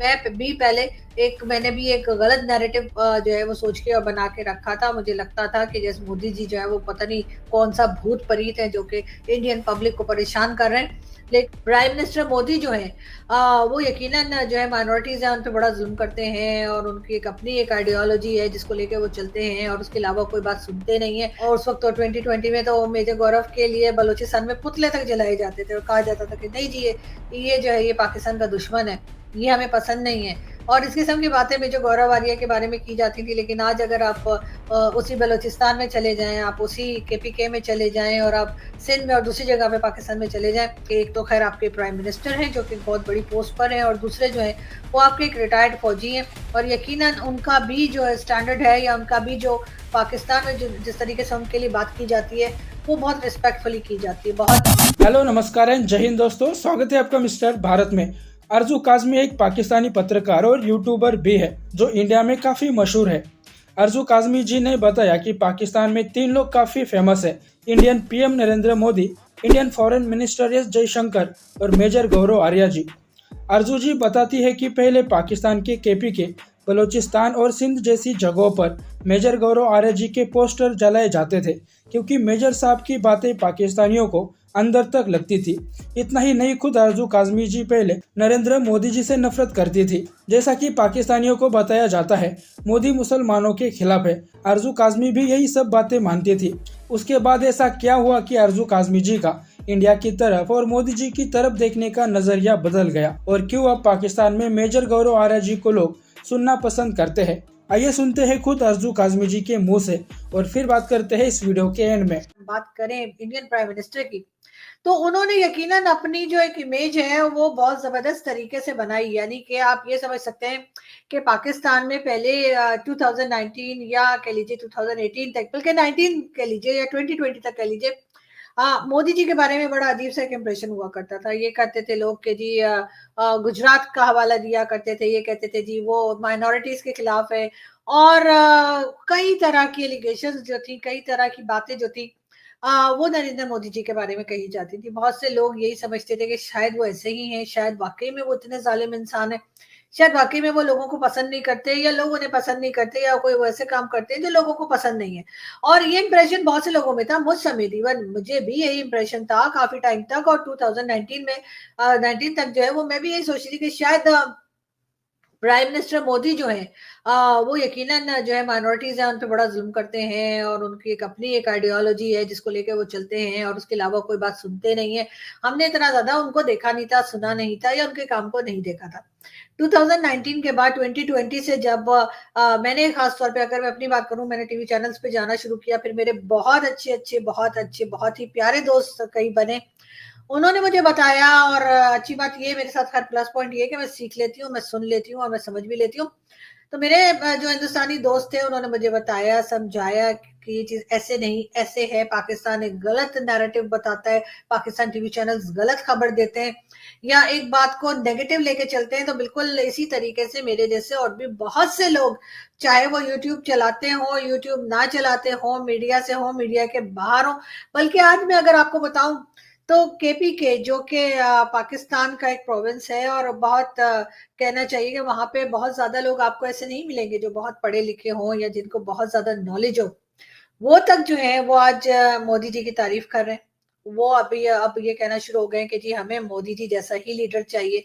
भी पहले मैंने भी एक गलत नैरेटिव जो है वो सोच के और बना के रखा था। मुझे लगता था कि जैसे मोदी जी जो है वो पता नहीं कौन सा भूत प्रेत है जो कि इंडियन पब्लिक को परेशान कर रहे हैं। लेकिन प्राइम मिनिस्टर मोदी जो है वो यकीनन जो है माइनॉरिटीज है उन पे बड़ा जुल्म करते हैं और उनकी एक अपनी एक आइडियोलॉजी है जिसको लेके वो चलते हैं और उसके अलावा कोई बात सुनते नहीं है। और उस वक्त तो 2020 में तो मेजर गौरव के लिए बलूचिस्तान में पुतले तक जलाए जाते थे और कहा जाता था कि नहीं जी ये जो है ये पाकिस्तान का दुश्मन है, ये हमें पसंद नहीं है। और इस किस्म की बातें मेजर गौरव आर्या के बारे में की जाती थी। लेकिन आज अगर आप उसी बलूचिस्तान में चले जाएं, आप उसी केपीके में चले जाएं और आप सिंध में और दूसरी जगह पे पाकिस्तान में चले जाएं, एक तो खैर आपके प्राइम मिनिस्टर हैं जो कि बहुत बड़ी पोस्ट पर हैं और दूसरे जो है वो आपके एक रिटायर्ड फौजी हैं और यकीनन उनका भी जो है स्टैंडर्ड है या उनका भी जो पाकिस्तान में जिस तरीके से उनके लिए बात की जाती है वो बहुत रिस्पेक्टफुली की जाती है। बहुत हेलो, नमस्कार एंड जय हिंद दोस्तों, स्वागत है आपका मिस्टर भारत में। अर्जू काज़मी एक पाकिस्तानी पत्रकार और यूट्यूबर भी है जो इंडिया में काफ़ी मशहूर है। अर्जू काज़मी जी ने बताया कि पाकिस्तान में 3 लोग काफ़ी फेमस है: Indian PM Narendra Modi, Indian foreign minister S Jaishankar और मेजर गौरव आर्या जी। अर्जू जी बताती है कि पहले पाकिस्तान के केपीके, बलूचिस्तान और सिंध जैसी जगहों पर मेजर गौरव आर्या जी के पोस्टर जलाए जाते थे क्योंकि मेजर साहब की बातें पाकिस्तानियों को अंदर तक लगती थी। इतना ही नहीं, खुद अर्जू काज़मी जी पहले नरेंद्र मोदी जी से नफरत करती थी। जैसा कि पाकिस्तानियों को बताया जाता है, मोदी मुसलमानों के खिलाफ है। अर्जू काज़मी भी यही सब बातें मानती थी। उसके बाद ऐसा क्या हुआ कि अर्जू काज़मी जी का इंडिया की तरफ और मोदी जी की तरफ देखने का नजरिया बदल गया, और क्यों अब पाकिस्तान में मेजर गौरव आर्या जी को लोग सुनना पसंद करते हैं। आइए सुनते हैं खुद अर्जू काज़मी जी के मुंह से और फिर बात करते हैं इस वीडियो के एंड में। बात करें इंडियन प्राइम मिनिस्टर की तो उन्होंने यकीनन अपनी जो एक इमेज है वो बहुत जबरदस्त तरीके से बनाई। यानी कि आप ये समझ सकते हैं कि पाकिस्तान में पहले 2019 या कह लीजिए 2018 तक, बल्कि 19 कह लीजिए या 2020 तक कह लीजिए, मोदी जी के बारे में बड़ा अजीब सा एक इम्प्रेशन हुआ करता था। ये कहते थे लोग कि जी गुजरात का हवाला दिया करते थे, ये कहते थे जी वो माइनॉरिटीज के खिलाफ है और कई तरह की एलिगेशन जो थी, कई तरह की बातें जो थी वो नरेंद्र मोदी जी के बारे में कही जाती थी। बहुत से लोग यही समझते थे कि शायद वो ऐसे ही हैं, शायद वाकई में वो इतने जालिम इंसान है, शायद वाकई में वो लोगों को पसंद नहीं करते या लोग उन्हें पसंद नहीं करते या कोई वैसे काम करते हैं जो लोगों को पसंद नहीं है। और ये इंप्रेशन बहुत से लोगों में था, मुझ समेत, इवन मुझे भी यही इंप्रेशन था काफी टाइम तक। और 2019 में 19 तक जो है वो मैं भी यही सोच रही थी कि शायद प्राइम मिनिस्टर मोदी जो है वो यकीनन जो है माइनॉरिटीज है उन पे बड़ा जुल्म करते हैं और उनकी एक अपनी एक आइडियोलॉजी है जिसको लेके वो चलते हैं और उसके अलावा कोई बात सुनते नहीं है। हमने इतना ज्यादा उनको देखा नहीं था, सुना नहीं था या उनके काम को नहीं देखा था। 2019 के बाद 2020 से जब मैंने खास तौर पे अगर मैं अपनी बात करूं, मैंने टीवी चैनल्स पे जाना शुरू किया, फिर मेरे बहुत अच्छे बहुत ही प्यारे दोस्त कई बने। उन्होंने मुझे बताया और अच्छी बात ये मेरे साथ हर प्लस पॉइंट ये है कि मैं सीख लेती हूँ, मैं सुन लेती हूँ और मैं समझ भी लेती हूँ। तो मेरे जो हिंदुस्तानी दोस्त थे उन्होंने मुझे बताया, समझाया कि ये चीज ऐसे नहीं, ऐसे है। पाकिस्तान एक गलत नैरेटिव बताता है, पाकिस्तान टीवी चैनल्स गलत खबर देते हैं या एक बात को नेगेटिव लेके चलते हैं। तो बिल्कुल इसी तरीके से मेरे जैसे और भी बहुत से लोग, चाहे वो यूट्यूब चलाते हो, यूट्यूब ना चलाते हो, मीडिया से हो, मीडिया के बाहर हो, बल्कि आज मैं अगर आपको बताऊं तो केपीके जो कि पाकिस्तान का एक प्रोविंस है और बहुत कहना चाहिए कि वहां पे बहुत ज्यादा लोग आपको ऐसे नहीं मिलेंगे जो बहुत पढ़े लिखे हों या जिनको बहुत ज्यादा नॉलेज हो, वो तक जो है वो आज मोदी जी की तारीफ कर रहे हैं। वो अभी अब ये कहना शुरू हो गए कि जी हमें मोदी जी जैसा ही लीडर चाहिए,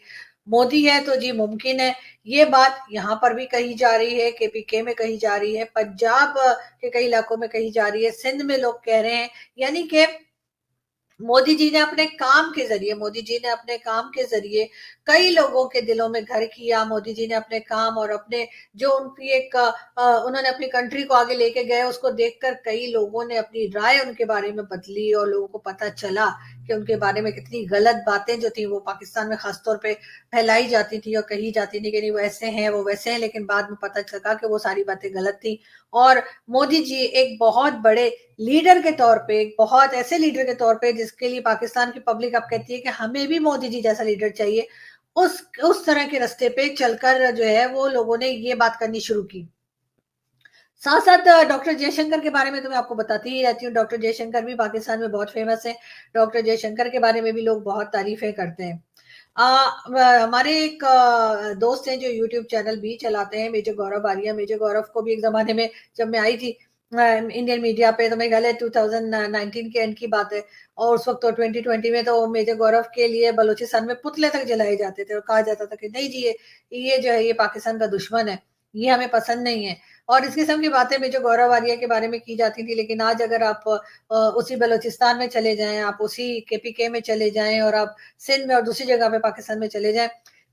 मोदी है तो जी मुमकिन है। ये बात यहाँ पर भी कही जा रही है, केपीके में कही जा रही है, पंजाब के कई इलाकों में कही जा रही है, सिंध में लोग कह रहे हैं। यानी कि मोदी जी ने अपने काम के जरिए, मोदी जी ने अपने काम के जरिए कई लोगों के दिलों में घर किया। मोदी जी ने अपने काम और अपने जो उनकी एक उन्होंने अपनी कंट्री को आगे लेके गए, उसको देखकर कई लोगों ने अपनी राय उनके बारे में बदली और लोगों को पता चला कि उनके बारे में कितनी गलत बातें जो थी वो पाकिस्तान में खासतौर पे फैलाई जाती थी और कही जाती थी कि नहीं वो ऐसे हैं, वो वैसे हैं। लेकिन बाद में पता चला कि वो सारी बातें गलत थी। और मोदी जी एक बहुत बड़े लीडर के तौर पे, एक बहुत ऐसे लीडर के तौर पे जिसके लिए पाकिस्तान की पब्लिक अब कहती है कि हमें भी मोदी जी जैसा लीडर चाहिए, उस तरह के रास्ते पे चलकर जो है वो लोगों ने ये बात करनी शुरू की। साथ साथ डॉक्टर जयशंकर के बारे में तो मैं आपको बताती ही रहती हूँ। डॉक्टर जयशंकर भी पाकिस्तान में बहुत फेमस है। डॉक्टर जयशंकर के बारे में भी लोग बहुत तारीफें करते हैं। हमारे एक दोस्त हैं जो यूट्यूब चैनल भी चलाते हैं, मेजर गौरव आर्या। मेजर गौरव को भी एक जमाने में जब मैं आई थी इंडियन मीडिया पे, तो मेरे ख्याल है 2019 के एंड की बात है, और उस वक्त तो 2020 में तो मेजर गौरव के लिए बलूचिस्तान में पुतले तक जलाए जाते थे और कहा जाता था कि नहीं जी, ये जो है ये पाकिस्तान का दुश्मन है, ये हमें पसंद नहीं है। और इस किस्म की बातें मेजर गौरव आर्या के बारे में की जाती थी। लेकिन आज अगर आप उसी बलूचिस्तान में चले जाएं, आप उसी केपीके में चले जाएं, और आप सिंध में और दूसरी जगह पे पाकिस्तान में चले जाएं,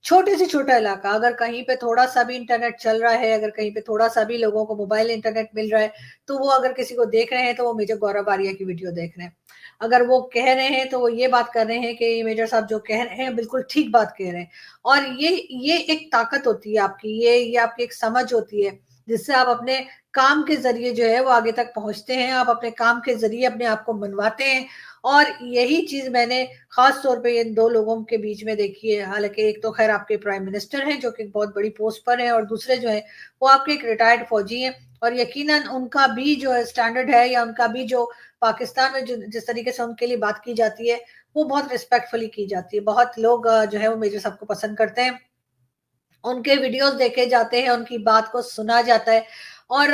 छोटे से छोटा इलाका, अगर कहीं पे थोड़ा सा भी इंटरनेट चल रहा है, अगर कहीं पे थोड़ा सा भी लोगों को मोबाइल इंटरनेट मिल रहा है, तो वो अगर किसी को देख रहे हैं तो वो मेजर गौरव आर्या की वीडियो देख रहे हैं। अगर वो कह रहे हैं तो वो ये बात कर रहे हैं कि मेजर साहब जो कह रहे हैं बिल्कुल ठीक बात कह रहे हैं। और ये एक ताकत होती है आपकी, ये आपकी एक समझ होती है, जिससे आप अपने काम के जरिए जो है वो आगे तक पहुंचते हैं। आप अपने काम के जरिए अपने आप को मनवाते हैं। और यही चीज मैंने खास तौर पे इन दो लोगों के बीच में देखी है। हालांकि एक तो खैर आपके प्राइम मिनिस्टर हैं जो कि बहुत बड़ी पोस्ट पर हैं, और दूसरे जो है वो आपके एक रिटायर्ड फौजी हैं। और यकीनन उनका भी जो है स्टैंडर्ड है, या उनका भी जो पाकिस्तान में जो जिस तरीके से उनके लिए बात की जाती है वो बहुत रिस्पेक्टफुली की जाती है। बहुत लोग जो है वो मेजर साहब को पसंद करते हैं, उनके वीडियोस देखे जाते हैं, उनकी बात को सुना जाता है। और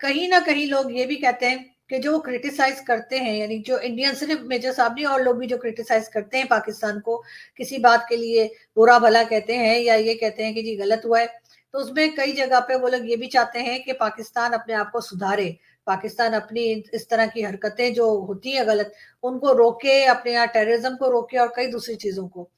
कहीं ना कहीं लोग ये भी कहते हैं कि जो क्रिटिसाइज करते हैं, यानी जो इंडियन, सिर्फ मेजर साहब नहीं और लोग भी जो क्रिटिसाइज करते हैं पाकिस्तान को, किसी बात के लिए बुरा भला कहते हैं या ये कहते हैं कि जी गलत हुआ है, तो उसमें कई जगह पे वो लोग ये भी चाहते हैं कि पाकिस्तान अपने आप को सुधारे, पाकिस्तान अपनी इस तरह की हरकतें जो होती है गलत, उनको रोके, अपने यहाँ टेररिज्म को रोके और कई दूसरी चीजों को।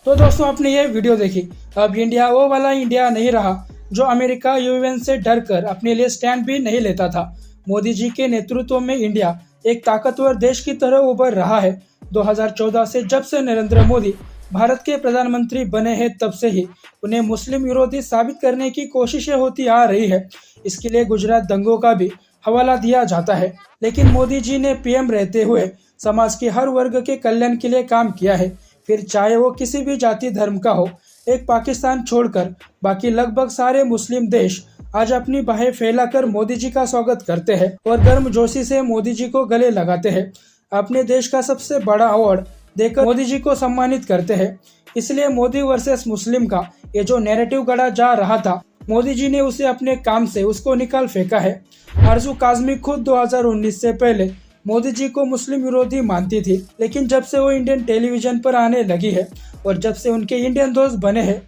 तो दोस्तों आपने ये वीडियो देखी। अब इंडिया वो वाला इंडिया नहीं रहा जो अमेरिका यूएन से डर कर अपने लिए स्टैंड भी नहीं लेता था। मोदी जी के नेतृत्व में इंडिया एक ताकतवर देश की तरह उभर रहा है। 2014 से जब से नरेंद्र मोदी भारत के प्रधानमंत्री बने हैं, तब से ही उन्हें मुस्लिम विरोधी साबित करने की कोशिशें होती आ रही है। इसके लिए गुजरात दंगों का भी हवाला दिया जाता है। लेकिन मोदी जी ने पीएम रहते हुए समाज के हर वर्ग के कल्याण के लिए काम किया है, फिर चाहे वो किसी भी जाति धर्म का हो। एक पाकिस्तान छोड़कर बाकी लगभग सारे मुस्लिम देश आज अपनी बाहें फैलाकर मोदी जी का स्वागत करते हैं और गर्मजोशी से मोदी जी को गले लगाते हैं। अपने देश का सबसे बड़ा अवार्ड देकर मोदी जी को सम्मानित करते हैं। इसलिए मोदी वर्सेस मुस्लिम का ये जो नैरेटिव गढ़ा जा रहा था, मोदी जी ने उसे अपने काम से उसको निकाल फेंका है। आरजू काजमी खुद 2019 से पहले मोदी जी को मुस्लिम विरोधी मानती थी, लेकिन जब से वो इंडियन टेलीविजन पर आने लगी है और जब से उनके इंडियन दोस्त बने हैं,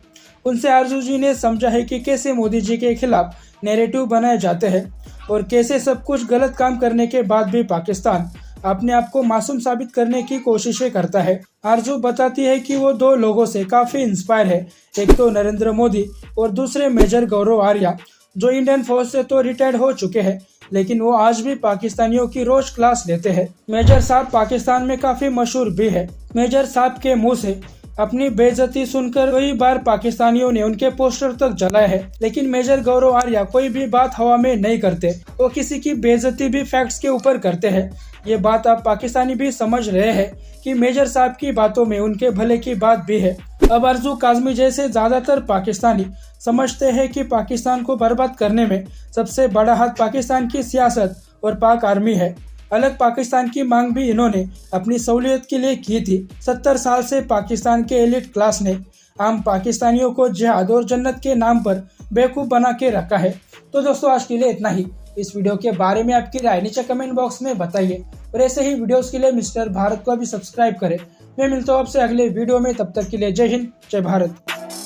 उनसे आरजू जी ने समझा है कि कैसे मोदी जी के खिलाफ नैरेटिव बनाए जाते हैं और कैसे सब कुछ गलत काम करने के बाद भी पाकिस्तान अपने आप को मासूम साबित करने की कोशिशें करता है। आरजू बताती है कि वो दो लोगों से काफी इंस्पायर है, एक तो नरेंद्र मोदी और दूसरे मेजर गौरव आर्या, जो इंडियन फौज से तो रिटायर्ड हो चुके हैं, लेकिन वो आज भी पाकिस्तानियों की रोज क्लास लेते हैं। मेजर साहब पाकिस्तान में काफी मशहूर भी है। मेजर साहब के मुंह से अपनी बेइज्जती सुनकर कई बार पाकिस्तानियों ने उनके पोस्टर तक जलाए हैं, लेकिन मेजर गौरव आर्या कोई भी बात हवा में नहीं करते। वो किसी की बेइज्जती भी फैक्ट्स के ऊपर करते हैं। ये बात आप पाकिस्तानी भी समझ रहे हैं कि मेजर साहब की बातों में उनके भले की बात भी है। अब आरजू काजमी जैसे ज्यादातर पाकिस्तानी समझते हैं कि पाकिस्तान को बर्बाद करने में सबसे बड़ा हाथ पाकिस्तान की सियासत और पाक आर्मी है। अलग पाकिस्तान की मांग भी इन्होंने अपनी सहूलियत के लिए की थी। 70 साल से पाकिस्तान के एलिट क्लास ने आम पाकिस्तानियों को जिहाद और जन्नत के नाम पर बेवकूफ़ बना के रखा है। तो दोस्तों आज के लिए इतना ही। इस वीडियो के बारे में आपकी राय नीचे कमेंट बॉक्स में बताइए और ऐसे ही वीडियोस के लिए मिस्टर भारत को भी सब्सक्राइब करें। मैं मिलता हूँ आपसे अगले वीडियो में, तब तक के लिए जय हिंद, जय भारत।